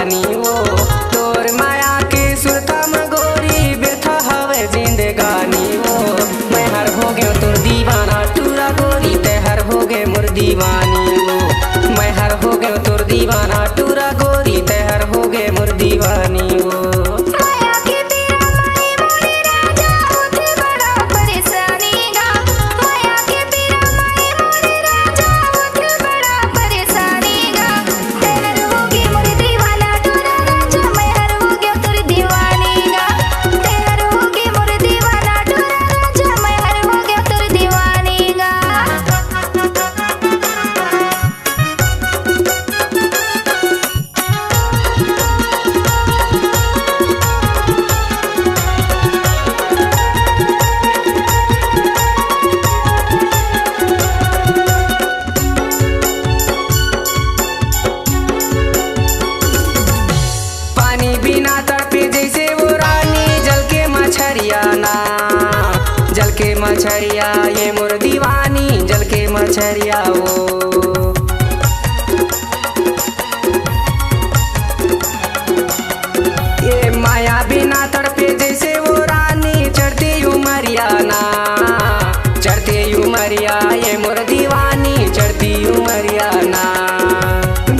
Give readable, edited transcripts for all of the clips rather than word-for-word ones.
दीवानी वो तोर माया के सुरता में गोरी बेथा हवे जिंदगानी वो मैं हर हो गयो तोर दीवाना टूरा गोरी ते हर हो गए मोर दीवानी वो मैं हर हो गयो तोर दीवाना टूरा गोरी ते हर हो गए मोर दीवानी वो बिना तड़पे जैसे वो रानी जल के मछरिया ना जल के मछरिया ये मोर दीवानी जल के मछरिया वो ये माया बिना तड़पे जैसे वो रानी चढ़ती उमरिया ना चढ़ती उमरिया ये मोर दीवानी चढ़ती उमरिया ना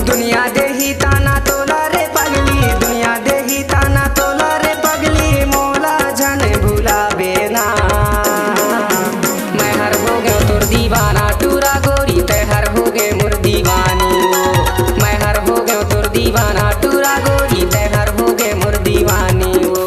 दुनिया देही ताना तोला रे पगली दुनिया देही ताना तोला रे पगली मोला जन भुलावे ना मैं हर हो गयो तोर दीवाना टूरा गोरी ते हर हो गए मोर दीवानी वो मैं हर हो गयो तोर दीवाना टूरा गोरी ते हर हो गए मोर दीवानी वो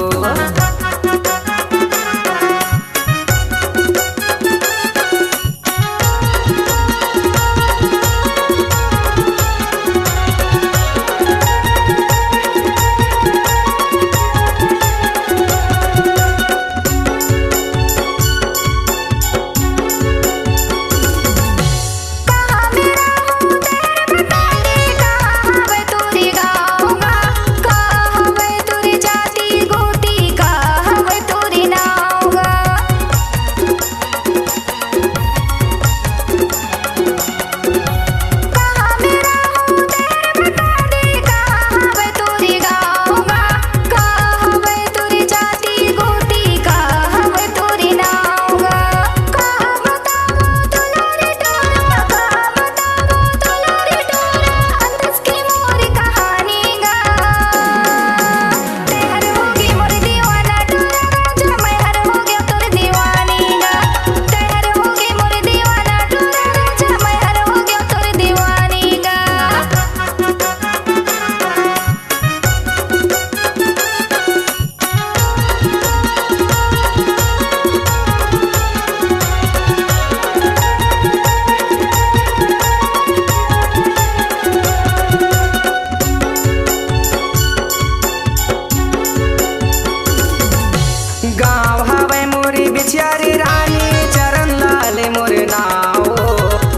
गाँव हवे मोरी बिछियारी रानी चरण लाले मोरे नाव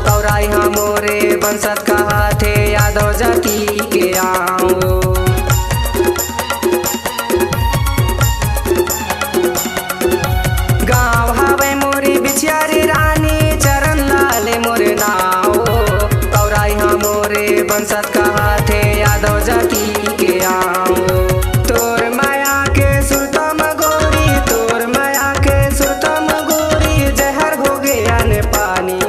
तौराई हाँ मोरे बंसत कहा थे यादव जाति के आओ गाँव हवे मोरी बिछियारी रानी चरण लाले मोरे नाव तौराई हाँ मोरे बंसत कहा थे यादव जाति के आओ तोर माया के सुरता में गोरी तोर माया के सुरता में गोरी जहर हो गया ने पानी